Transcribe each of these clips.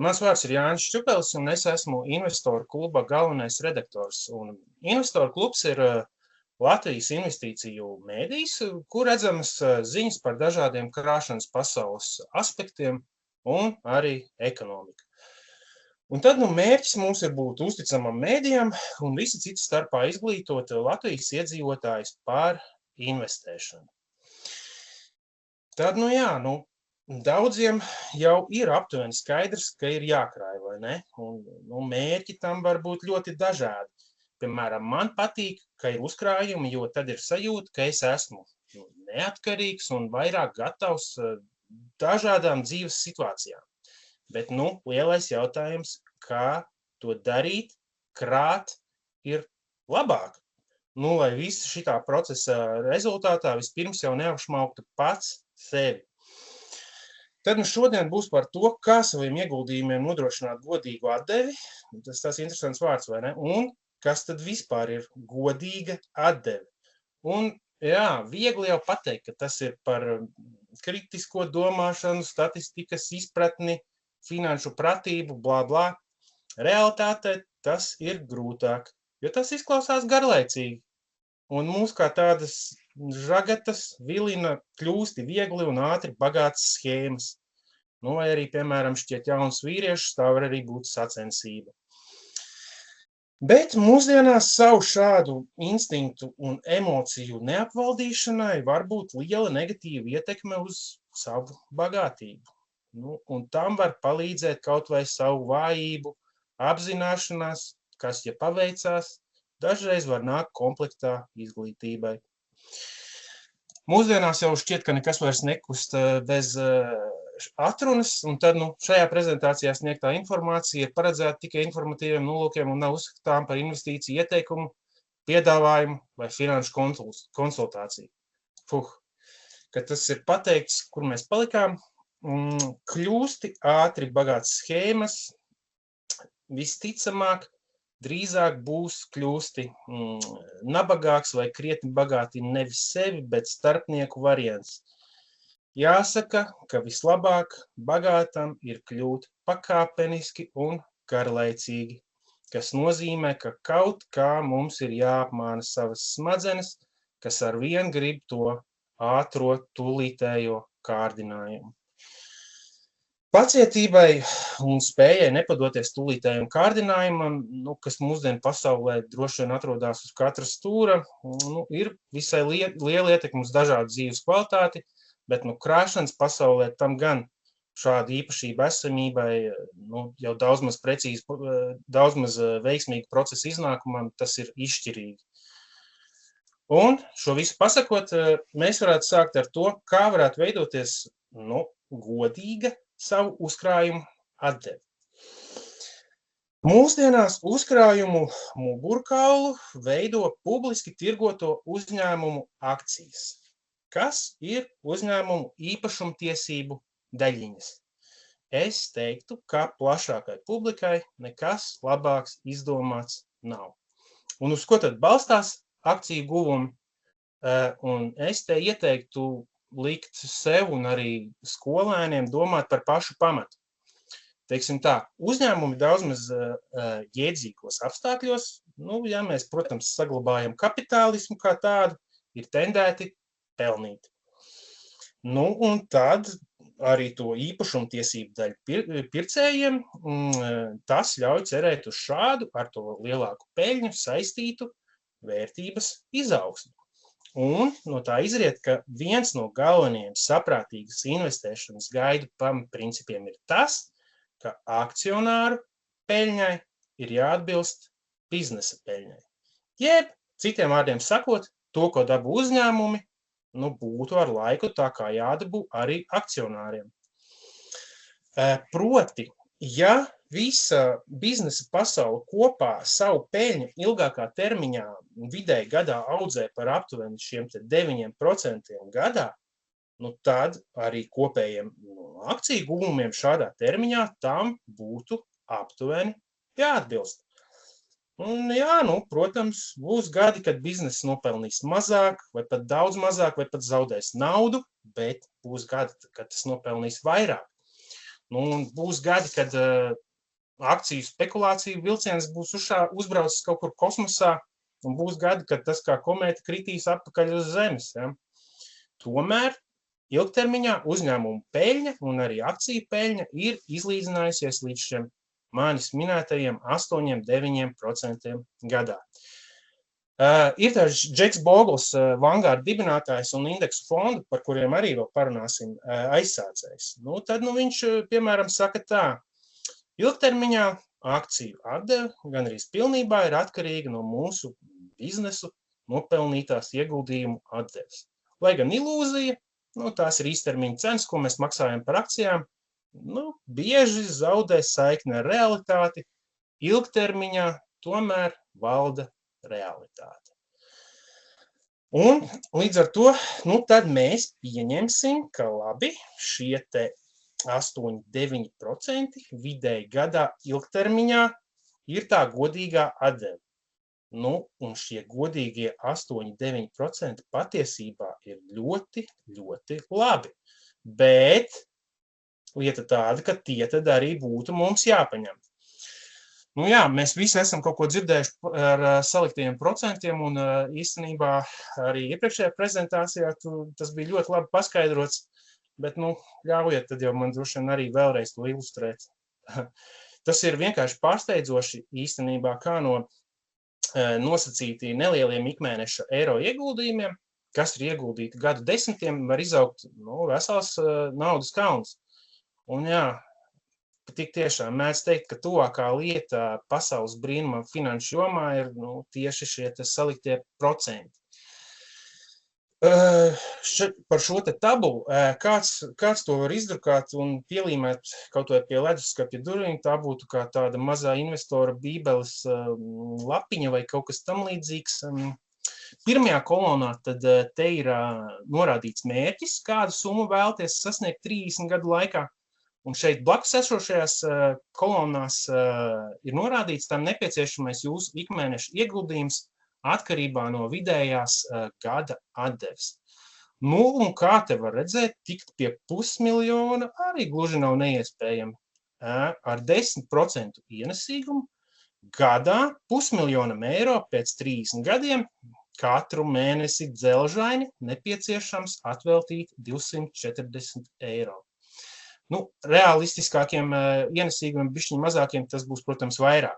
Mans vārds ir Jānis Šķupelis, un es esmu Investoru kluba galvenais redaktors. Un Investoru klubs ir Latvijas investīciju mēdījis, kur redzamas ziņas par dažādiem krāšanas pasaules aspektiem un arī ekonomiku. Un tad mērķis mums ir būt uzticamam mēdījam un visi citi starpā izglītot Latvijas iedzīvotājus par investēšanu. Tad, daudziem jau ir aptuveni skaidrs, ka ir jākrāj, vai ne? Un mērķi tam var būt ļoti dažādi. Piemēram, man patīk, ka ir uzkrājumi, jo tad ir sajūta, ka es esmu neatkarīgs un vairāk gatavs dažādām dzīves situācijām. Bet, lielais jautājums, kā to darīt, krāt, ir labāk. Lai visa šitā procesa rezultātā vispirms jau neapšmauktu pats sevi. Tad šodien būs par to, kā saviem ieguldījumiem nodrošināt godīgu atdevi. Tas interesants vārds, vai ne? Un kas tad vispār ir godīga atdeve? Un, viegli jau pateikt, ka tas ir par kritisko domāšanu, statistikas izpratni, finanšu pratību, blā, blā. Realitātē tas ir grūtāk, jo tas izklausās garlaicīgi. Un mūs kā tādas žagatas vilina kļūsti viegli un ātri bagātas schēmas. Vai arī, piemēram, šķiet jauns vīriešus, tā var arī būt sacensība. Bet mūsdienās savu šādu instinktu un emociju neapvaldīšanai var būt liela negatīva ietekme uz savu bagātību. Un tam var palīdzēt kaut vai savu vājību, apzināšanās, kas, ja paveicās, dažreiz var nākt komplektā izglītībai. Mūsdienās jau šķiet, ka nekas vairs nekust bez atrunas, un tad šajā prezentācijā sniegtā informācija ir paredzēta tikai informatīviem nolūkiem un nav uzskatām par investīciju ieteikumu, piedāvājumu vai finanšu konsultāciju. Kad tas ir pateikts, kur mēs palikām, kļūsti ātri bagātas schēmas, visticamāk, drīzāk būs kļūsti nabagāks vai krietni bagāti nevis sevi, bet starpnieku variants. Jāsaka, ka vislabāk bagātam ir kļūt pakāpeniski un garlaicīgi, kas nozīmē, ka kaut kā mums ir jāapmāna savas smadzenes, kas arvien grib to ātro tūlītējo kārdinājumu. Pacietībai un spējai nepadoties tūlītējiem kārdinājumam, kas mūsdienu pasaulē droši vien atrodas uz katra stūra, ir visai liela ietekme uz dažādu dzīves kvalitāti, bet krāšanas pasaulē tam gan šāda īpašība esamībai, jau daudz maz veiksmīgu procesu iznākumam, tas ir izšķirīgi. Un šo visu pasakot, mēs varētu sākt ar to, kā varētu veidoties godīga savu uzkrājumu atdevi. Mūsdienās uzkrājumu mugurkaulu veido publiski tirgoto uzņēmumu akcijas, kas ir uzņēmumu īpašumtiesību daļiņas. Es teiktu, ka plašākai publikai nekas labāks izdomāts nav. Un uz ko tad balstās akciju guvumi? Un es te ieteiktu likt sev un arī skolēniem domāt par pašu pamatu. Teiksim tā, uzņēmumi daudz maz jēdzīgos apstākļos, ja mēs, protams, saglabājam kapitālismu kā tādu, ir tendēti pelnīt. Un tad arī to īpašumtiesību daļu pircējiem tas ļauj cerēt uz šādu ar to lielāku peļņu saistītu vērtības izaugsmi. Un no tā izriet, ka viens no galvenajiem saprātīgas investēšanas gaidu pamatprincipiem ir tas, ka akcionāru peļņai ir jāatbilst biznesa peļņai. Jeb, citiem vārdiem sakot, to, ko dabū uzņēmumi, būtu ar laiku tā kā jādabū arī akcionāriem. Proti, ja visa biznesa pasaule kopā savu peļņu ilgākā termiņā vidēji gadā audzē par aptuveni šiem 9% gadā, tad arī kopējiem akciju guvumiem šādā termiņā tam būtu aptuveni jāatbilst. Un protams, būs gadi, kad bizness nopelnīs mazāk, vai pat daudz mazāk, vai pat zaudēs naudu, bet būs gadi, kad tas nopelnīs vairāk. Nu, un būs gadi, kad akciju spekulāciju vilciens būs uzbraucis kaut kur kosmosā, un būs gadi, kad tas kā komēta kritīs atpakaļ uz Zemes. Ja? Tomēr ilgtermiņā uzņēmumu peļņa un arī akciju peļņa ir izlīdzinājusies līdz šiem manis minētajiem 8–9% gadā. Ir tāds Džeks Bogls, Vanguard dibinātājs un indeksu fondu, par kuriem arī vēl parunāsim, aizsācējs. Nu, tad viņš, piemēram, saka tā, ilgtermiņā akciju atdeve gan arī pilnībā ir atkarīga no mūsu biznesu nopelnītās ieguldījumu atdeves. Lai gan ilūzija, tās ir īstermiņa cenas, ko mēs maksājam par akcijām, bieži zaudē saikni ar realitāti, ilgtermiņā tomēr valda realitāte. Un līdz ar to, tad mēs pieņemsim, ka labi, šie te 8–9% vidēji gadā ilgtermiņā ir tā godīgā atdeve. Un šie godīgie 8–9% patiesībā ir ļoti, ļoti labi. Bet lieta tāda, ka tie tad arī būtu mums jāpaņem. Mēs visi esam kaut ko dzirdējuši ar saliktiem procentiem, un īstenībā arī iepriekšējā prezentācijā tas bija ļoti labi paskaidrots, bet, ļaujiet tad jau man droši vien arī vēlreiz to ilustrēt. Tas ir vienkārši pārsteidzoši īstenībā, kā no nosacīti nelieliem ikmēneša eiro ieguldījumiem, kas ir ieguldīti gadu desmitiem, var izaugt vesels naudas kalns. Un tik tiešām mēdz teikt, ka tuvākā lieta pasaules brīnuma finanšu jomā ir tieši šie saliktie procenti. Par šo te tabulu, kāds to var izdrukāt un pielīmēt kaut vai pie leduskapja durvīm, tā būtu kā tāda mazā investora bībeles lapiņa vai kaut kas tam līdzīgs. Pirmajā kolonā tad te ir norādīts mērķis, kādu summu vēlaties sasniegt 30 gadu laikā. Un šeit blakus esošajās kolonās ir norādīts tam nepieciešamais jūsu ikmēneša ieguldījums atkarībā no vidējās gada atdeves. Un kā te var redzēt, tikt pie 500 000 arī gluži nav neiespējami. Ar 10% ienesīgumu gadā 500 000 eiro pēc 30 gadiem katru mēnesi dzelžaini nepieciešams atveltīt 240 eiro. Realistiskākiem ienesīgumiem, bišķiņ mazākiem, tas būs, protams, vairāk.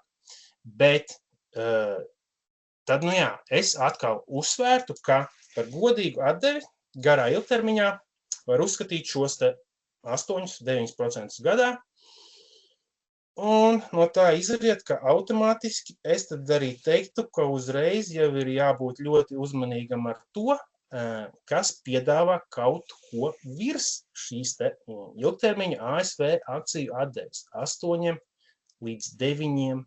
Bet tad, es atkal uzsvērtu, ka par godīgu atdevi garā ilgtermiņā var uzskatīt šos te 8–9% gadā. Un no tā izriet, ka automātiski es tad arī teiktu, ka uzreiz jau ir jābūt ļoti uzmanīgam ar to, kas piedāvā kaut ko virs šīs te ilgtermiņa ASV akciju atdeves 8–9%.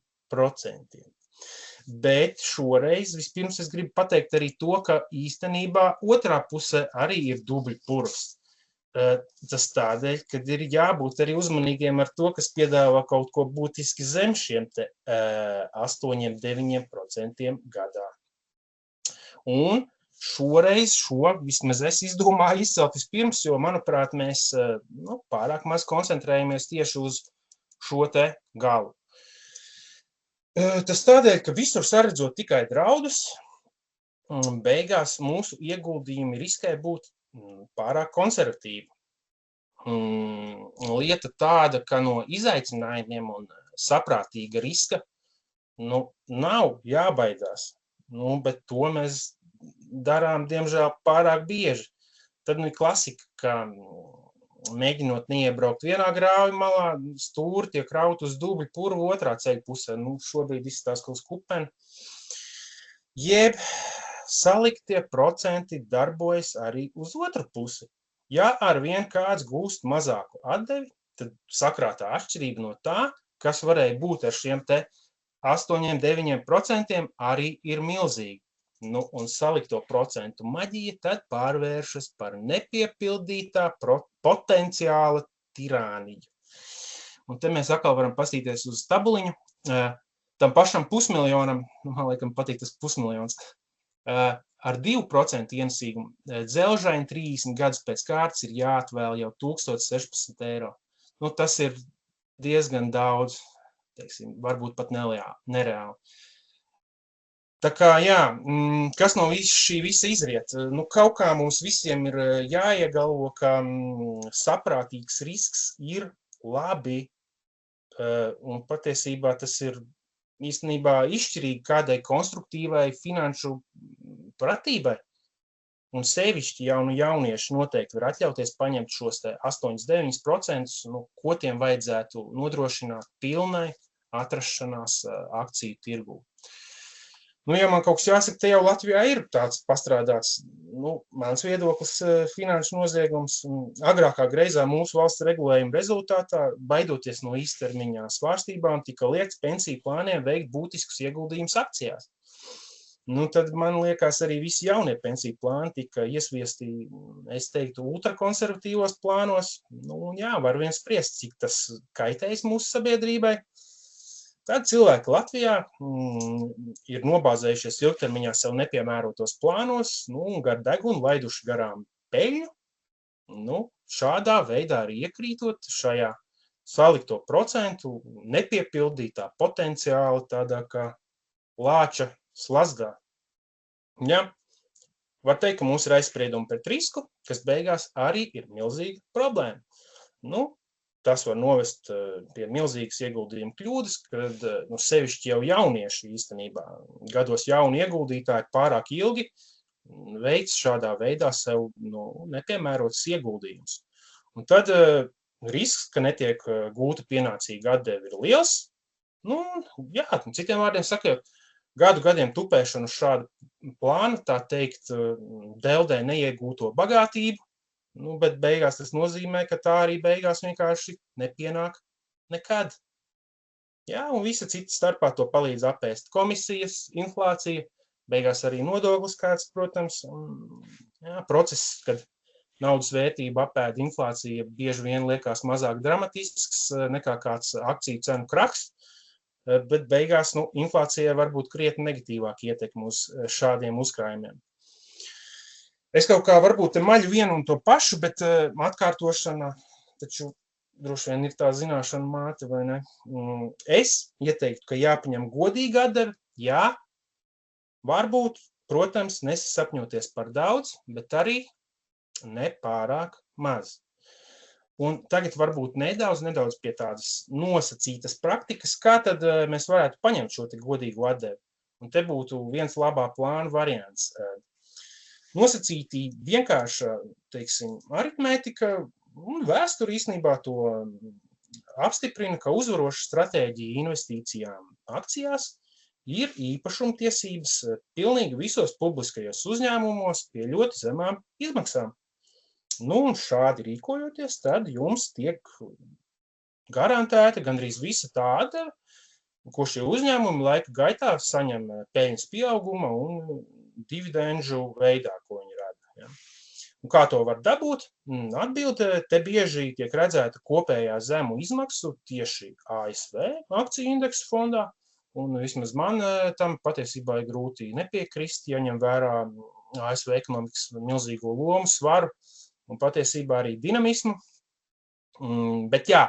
Bet šoreiz vispirms es gribu pateikt arī to, ka īstenībā otrā pusē arī ir dubļu purvs. Tas tādēļ, kad ir jābūt arī uzmanīgiem ar to, kas piedāvā kaut ko būtiski zem šiem te 8–9% gadā. Un šoreiz vismaz es izdomāju izcelt vispirms, jo, manuprāt, mēs pārāk maz koncentrējamies tieši uz šo te galu. Tas tādēļ, ka visur saredzot tikai draudus, beigās mūsu ieguldījumi riskē būt pārāk konservatīvi. Lieta tāda, ka no izaicinājumiem un saprātīga riska nav jābaidās, bet to mēs darām, diemžēl, pārāk bieži. Tad ir klasika, ka mēģinot neiebraukt vienā grāvi malā, stūri tiek raut uz dubļu purvu otrā ceļa pusē. Šobrīd izskatās kaut uz kupeni. Jeb saliktie procenti darbojas arī uz otru pusi. Ja arvien kāds gūst mazāku atdevi, tad sakrātā atšķirība no tā, kas varēja būt ar šiem te 8–9% arī ir milzīga. Un salikto procentu maģija tad pārvēršas par nepiepildītā potenciāla tirāniju. Un te mēs atkal varam pastīties uz tabuliņu. Tam pašam 500 000, man laikam patīk tas 500 000, ar 2% ienesīgumu dzelžaini 30 gadus pēc kārtas ir jāatvēl jau 1016 eiro. nu, tas ir diezgan daudz, teiksim, varbūt pat nereāli. Tā kā, jā, kas no šī visa izriet? Nu, kaut kā mums visiem ir jāiegalvo, ka saprātīgs risks ir labi, un patiesībā tas ir īstenībā izšķirīgi kādai konstruktīvai finanšu pratībai. Un sevišķi jaunieši noteikti var atļauties paņemt šos 8–9%, nu, ko tiem vajadzētu nodrošināt pilnai atrašanās akciju tirgū. Nu, ja man kaut kas jāsaka, te jau Latvijā ir tāds pastrādāts, nu, mans viedoklis finanšu noziegums. Agrākā greizā mūsu valsts regulējuma rezultātā, baidoties no īstermiņā svārstībām, tika liekts pensiju plāniem veikt būtiskus ieguldījumus akcijās. Nu, tad man liekas, arī visi jaunie pensiju plāni tika iesviesti, es teiktu, ultrakonservatīvos plānos. Nu, un jā, var vien spriest, cik tas kaitēs mūsu sabiedrībai. Tad cilvēki Latvijā ir nobāzējušies ilgtermiņā sev nepiemērotos plānos, nu, gar degunu laiduši garām peļņu. Nu, šādā veidā arī iekrītot šajā salikto procentu nepiepildītā potenciāli tādā kā lāča slazdā. Ja? Var teikt, ka mums ir aizspriedumi pret risku, kas beigās arī ir milzīga problēma. Nu, tas var novest pie milzīgas ieguldījuma kļūdas, kad nu, sevišķi jau jaunieši īstenībā, gados jauni ieguldītāji pārāk ilgi veic šādā veidā sev nepiemērotas ieguldījumus. Un tad risks, ka netiek gūta pienācīga atdeve, ir liels. Nu, jā, citiem vārdiem sakot, gadiem tupēšanu uz šādu plānu, tā teikt, deldē neiegūto bagātību. Nu, bet beigās tas nozīmē, ka tā arī beigās vienkārši nepienāk nekad. Jā, un visa cita starpā to palīdz apēst komisijas, inflācija, beigās arī nodoklis kāds, protams. Jā, process, kad naudas vērtība apēd inflācija, bieži vien liekas mazāk dramatisks nekā kāds akciju cenu kraks, bet beigās inflācijai var būt krietni negatīvāk ietekmi uz šādiem uzkrājumiem. Es kaut kā varbūt te maļu vienu un to pašu, bet atkārtošana taču droši vien ir tā zināšana māte, vai ne? Es ieteiktu, ka jāpaņem godīga atdeve, jā, varbūt, protams, nesasapņoties par daudz, bet arī ne pārāk maz. Un tagad varbūt nedaudz pie tādas nosacītas praktikas, kā tad mēs varētu paņemt šo te godīgu atdevi. Un te būtu viens labā plāna variants. Nosacīti vienkārša, teiksim, aritmētika un vēsture īstenībā to apstiprina, ka uzvaroša stratēģija investīcijām akcijās ir īpašumtiesības pilnīgi visos publiskajos uzņēmumos pie ļoti zemām izmaksām. Nu, un šādi rīkojoties, tad jums tiek garantēta gandrīz visa tā atdeve, ko šie uzņēmumi laika gaitā saņem peļņas pieauguma un dividendžu veidā, ko viņi rada. Ja. Un kā to var dabūt? Atbilde te bieži tiek redzēta kopējā zemu izmaksu tieši ASV akciju indeksu fondā, un vismaz man tam patiesībā ir grūti nepiekrist, ja ņem vērā ASV ekonomikas milzīgo lomu, svaru un patiesībā arī dinamismu. Bet jā,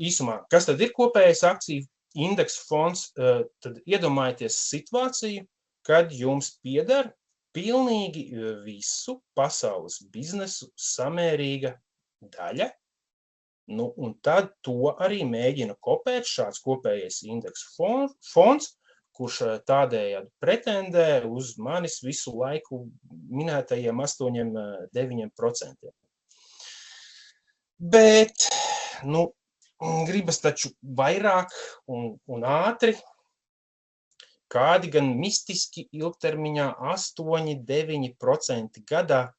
īsumā, kas tad ir kopējais akciju indeksu fonds? Tad iedomājieties situāciju, kad jums pieder pilnīgi visu pasaules biznesu samērīga daļa, nu, un tad to arī mēģina kopēt šāds kopējais indeksu fonds, kurš tādējādi pretendē uz manis visu laiku minētajiem 8–9%. Bet, nu, gribas taču vairāk un ātri, kādi gan mistiski ilgtermiņā 8–9% gadā,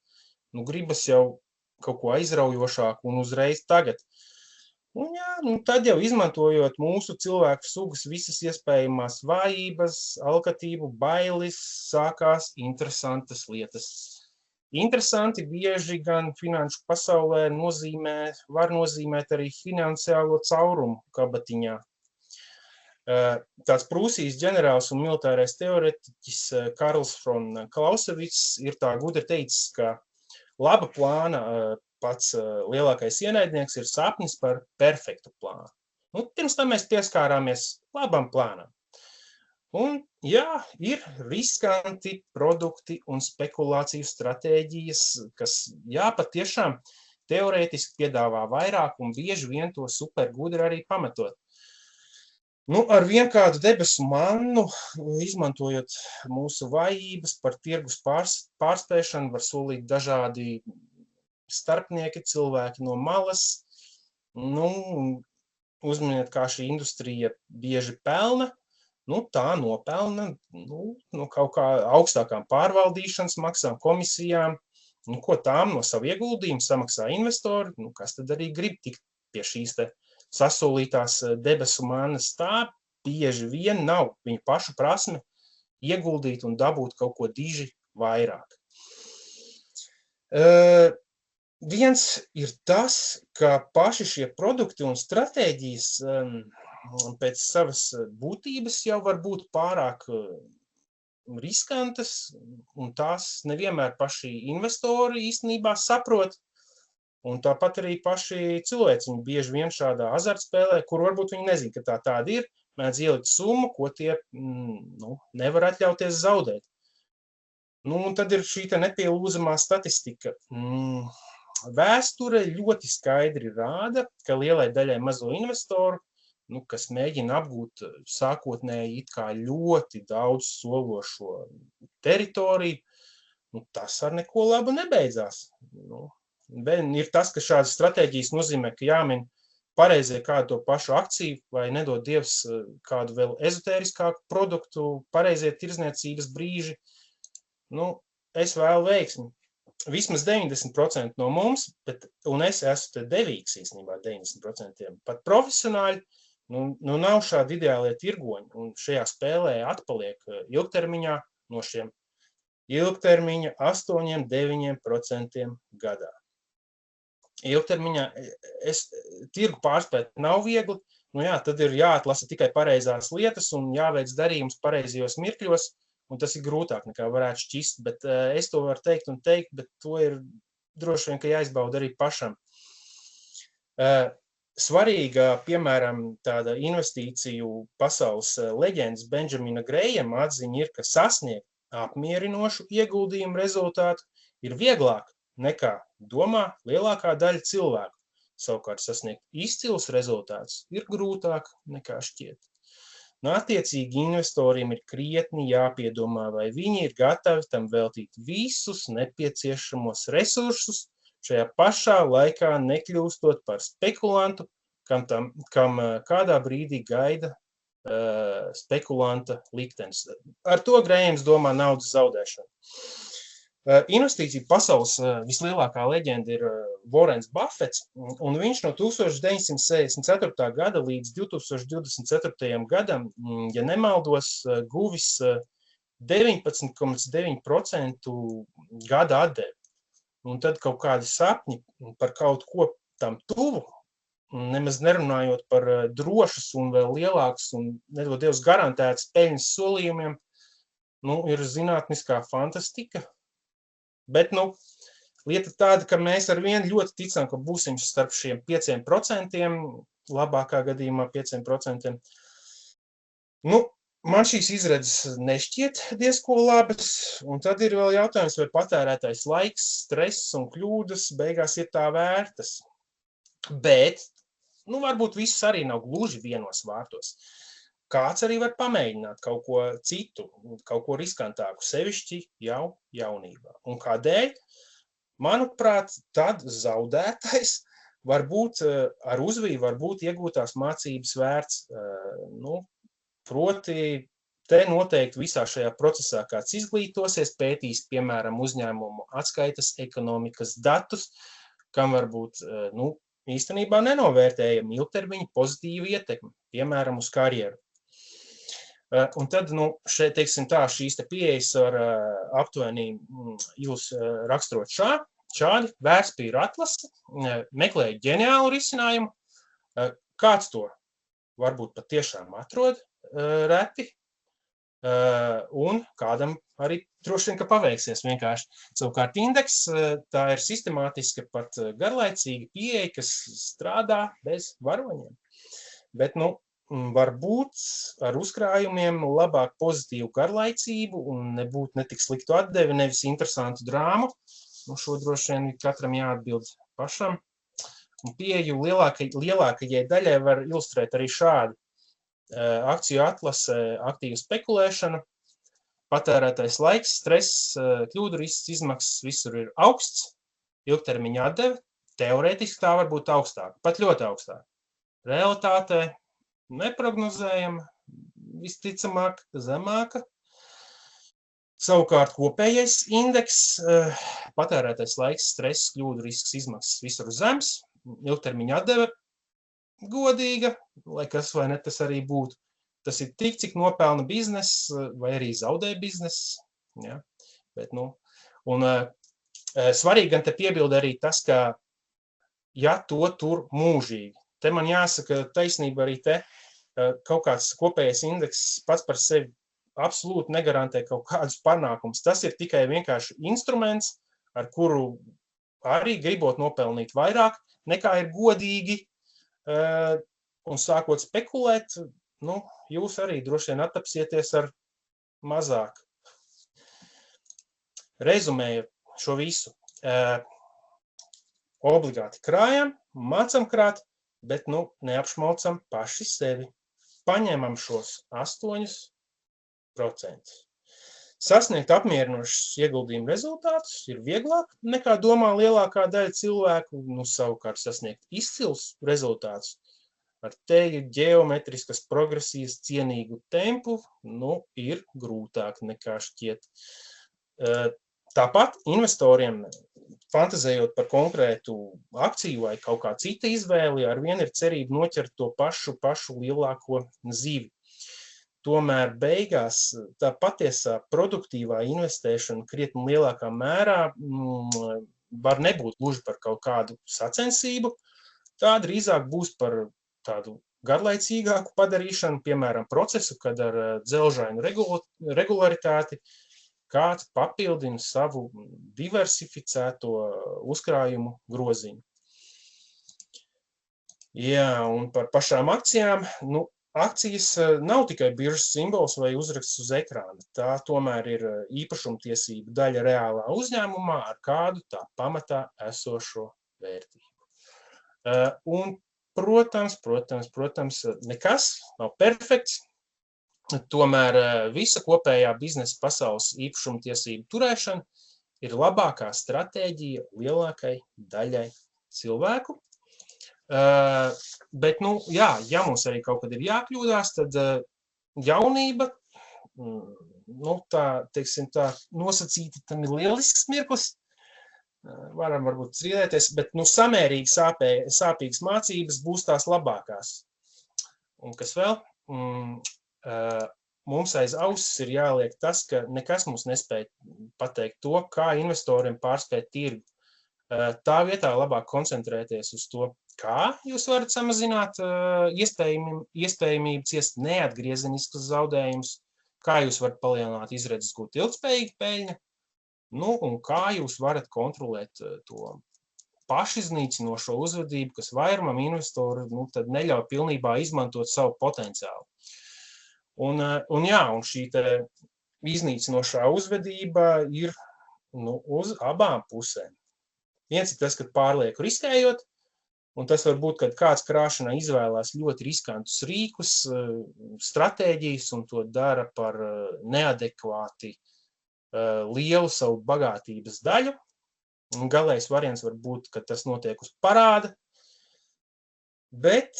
nu gribas jau kaut ko aizraujošāku un uzreiz tagad. Un jā, nu tad jau izmantojot mūsu cilvēku sugas visas iespējamās vājības, alkatību, bailes, sākās interesantas lietas. Interesanti bieži gan finanšu pasaulē var nozīmēt arī finansiālo caurumu kabatiņā. Tāds Prūsijas ģenerālis un militārais teoretiķis Karls von Clausewitz ir tā gudri teicis, ka laba plāna pats lielākais ienaidnieks ir sapnis par perfektu plānu. Nu, pirms tam mēs pieskārāmies labam plānam. Un, jā, ir riskanti produkti un spekulāciju stratēģijas, kas, jā, patiešām teorētiski piedāvā vairāk un bieži vien to supergudri arī pametot. Nu, ar vienkādu debesu mannu, izmantojot mūsu vājības par tirgus pārspēšanu, var solīt dažādi starpnieki, cilvēki no malas. Nu, uzminiet, kā šī industrija bieži pelna. Nu, tā nopelna no kaut kā augstākām pārvaldīšanas maksām, komisijām. Nu, ko tām no savu ieguldījumu samaksā investori, nu, kas tad arī grib tikt pie šīs te sasolītās debesu mannas. Tā bieži vien nav viņu pašu prasme ieguldīt un dabūt kaut ko diži vairāk. Viens ir tas, ka paši šie produkti un stratēģijas pēc savas būtības jau var būt pārāk riskantas, un tās nevienmēr paši investori īstenībā saprot. Un tāpat arī paši cilvēciņi bieži vien šādā azartspēlē, kur varbūt viņi nezin, ka tā tāda ir, mēdz ielikt summu, ko tie nevar atļauties zaudēt. Nu, un tad ir šī nepielūzamā statistika. Vēsture ļoti skaidri rāda, ka lielai daļai mazo investoru, kas mēģina apgūt sākotnēji it kā ļoti daudz sološo teritoriju, tas ar neko labu nebeidzās. Ir tas, ka šādas stratēģijas nozīmē, ka jāmin pareizie kādu to pašu akciju vai nedod Dievs kādu vēl ezotēriskāku produktu, pareizie tirdzniecības brīži. Es vēlu veiksmi. Vismaz 90% no mums, un es esmu te devīgs īstenībā 90%, pat profesionāļi, nav šādi ideālie tirgoņi, un šajā spēlē atpaliek ilgtermiņā no šiem ilgtermiņa 8–9% gadā. Ilgtermiņā tirgu pārspēt nav viegli, tad ir jāatlasa tikai pareizās lietas un jāveic darījums pareizajos mirkļos, un tas ir grūtāk nekā varētu šķist, bet es to varu teikt, bet to ir droši vien, ka jāizbauda arī pašam. Svarīga, piemēram, tāda investīciju pasaules leģendas Benjamina Grējama atziņa ir, ka sasniegt apmierinošu ieguldījumu rezultātu ir vieglāk nekā domā lielākā daļa cilvēku. Savukārt sasniegt izcils rezultāts ir grūtāk nekā šķiet. Attiecīgi investoriem ir krietni jāpiedomā, vai viņi ir gatavi tam veltīt visus nepieciešamos resursus, šajā pašā laikā nekļūstot par spekulantu, kam kādā brīdī gaida spekulanta liktenis. Ar to Grējams domā naudas zaudēšanu. Investīciju pasaules vislielākā leģenda ir Warrens Buffets, un viņš no 1964. gada līdz 2024. gadam, ja nemaldos, guvis 19,9% gada atdevi. Un tad kaut kādi sapņi par kaut ko tam tuvu, nemaz nerunājot par drošas un vēl lielākas un nedod Dievs garantētas peļņas solījumiem, ir zinātniskā fantastika. Bet, lieta tāda, ka mēs ar vienu ļoti ticam, ka būsim starp šiem 5%, labākā gadījumā 5%. Man šīs izredzes nešķiet diezko labas, un tad ir vēl jautājums, vai patērētais laiks, stress un kļūdas beigās ir tā vērtas. Bet, varbūt viss arī nav gluži vienos vārtos. Kāds arī var pamēģināt kaut ko citu, kaut ko riskantāku, sevišķi jau jaunībā. Un kādēļ? Manuprāt, tad zaudētais varbūt ar uzviju varbūt iegūtās mācības vērts. Proti, te noteikti visā šajā procesā kāds izglītosies, pētīs, piemēram, uzņēmumu atskaites ekonomikas datus, kam varbūt, īstenībā nenovērtējami ilgtermiņa pozitīvu ietekmi, piemēram, uz karjeru. Un tad, šeit, teiksim tā, šīs te pieejas var aptuveni jūs raksturot šādi, vērtspapīra atlase, meklējot ģeniālu risinājumu, kāds to varbūt patiešām atrod reti, un kādam arī droši vien, ka paveiksies vienkārši. Savukārt indeks, tā ir sistemātiska, pat garlaicīga pieeja, kas strādā bez varoņiem. Bet, varbūt ar uzkrājumiem labāk pozitīvu garlaicību un nebūt netik sliktu atdevi, nevis interesantu drāmu. Šo droši vien katram jāatbild pašam. Un pieeju lielākajai daļai var ilustrēt arī šādi. Akciju atlase, aktīvu spekulēšana, patērētais laiks, stress, kļūdu risks, izmaksas, visur ir augsts, ilgtermiņa atdeve, teorētiski tā var būt augstāka, pat ļoti augstāka. Realitātē neprognozējama, visticamāk zemāka. Savukārt kopējais indeks, patērētais laiks, stress, kļūdu risks, izmaksas, visur zems, ilgtermiņa atdeve, godīga, lai kas vai ne tas arī būtu. Tas ir tik, cik nopelna bizness, vai arī zaudē bizness. Ja? Bet, svarīgi gan te piebilda arī tas, ka ja to tur mūžīgi. Te man jāsaka taisnība arī te, kaut kāds kopējais indeks pats par sevi absolūti negarantē kaut kādus panākumus. Tas ir tikai vienkārši instruments, ar kuru arī gribot nopelnīt vairāk, nekā ir godīgi, un sākot spekulēt, jūs arī droši vien attapsieties ar mazāk. Rezumējot šo visu, obligāti krājam, mācam krāt, bet neapšmaucam paši sevi. Paņemam šos 8%. Sasniegt apmierinošus ieguldījumu rezultātus ir vieglāk nekā domā lielākā daļa cilvēku, savukārt sasniegt izcils rezultātus ar teju ģeometriskas progresijas cienīgu tempu, ir grūtāk nekā šķiet. Tāpat investoriem, fantazējot par konkrētu akciju vai kaut kā cita izvēli, arvien ir cerība noķert to pašu lielāko zivi. Tomēr beigās tā patiesā produktīvā investēšana krietni lielākā mērā var nebūt gluži par kaut kādu sacensību. Tā drīzāk būs par tādu garlaicīgāku padarīšanu, piemēram, procesu, kad ar dzelžainu regularitāti kāds papildina savu diversificēto uzkrājumu groziņu. Jā, un par pašām akcijām, akcijas nav tikai biržas simbols vai uzraksts uz ekrāna. Tā tomēr ir īpašumtiesība daļa reālā uzņēmumā ar kādu tā pamatā esošo vērtību. Un, protams, nekas nav perfekts. Tomēr visa kopējā biznesa pasaules īpašumtiesību turēšana ir labākā stratēģija lielākai daļai cilvēku. Bet, ja mums arī kaut kad ir jākļūdās, tad jaunība, tā nosacīti tam ir lielisks mirklis, varam varbūt strīdēties, bet, samērīgi sāpīgas mācības būs tās labākās. Un kas vēl? Mums aiz ausis ir jāliek tas, ka nekas mums nespēj pateikt to, kā investoriem pārspēt tirgu. Tā vietā labāk koncentrēties uz to, kā jūs varat samazināt iespējamību ciest neatgriezeniskus zaudējumus, kā jūs varat palielināt izredzes gūt ilgspējīgu peļņu, un kā jūs varat kontrolēt to pašiznīcinošo uzvedību, kas vairumam investoru tad neļauj pilnībā izmantot savu potenciālu. Un šī iznīcinošā uzvedība ir uz abām pusēm. Viens ir tas, kad pārlieku riskējot, un tas var būt, kad kāds krāšanā izvēlās ļoti riskantus rīkus, stratēģijas, un to dara par neadekvāti lielu savu bagātības daļu. Un galējais variants var būt, ka tas notiek uz parāda, bet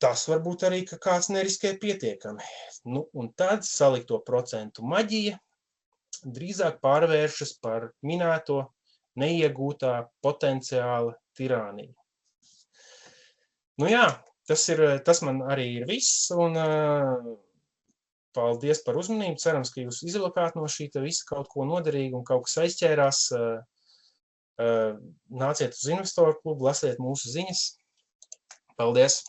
tas var būt arī, ka kāds neriskē pietiekami. Un tad salikto procentu maģija drīzāk pārvēršas par minēto neiegūtā potenciāla tirāniju. Tas man arī ir viss, un paldies par uzmanību. Cerams, ka jūs izvilkāt no šī visa kaut ko noderīgu un kaut kas aizķērās. Nāciet uz investoru klubu, lasiet mūsu ziņas. Paldies!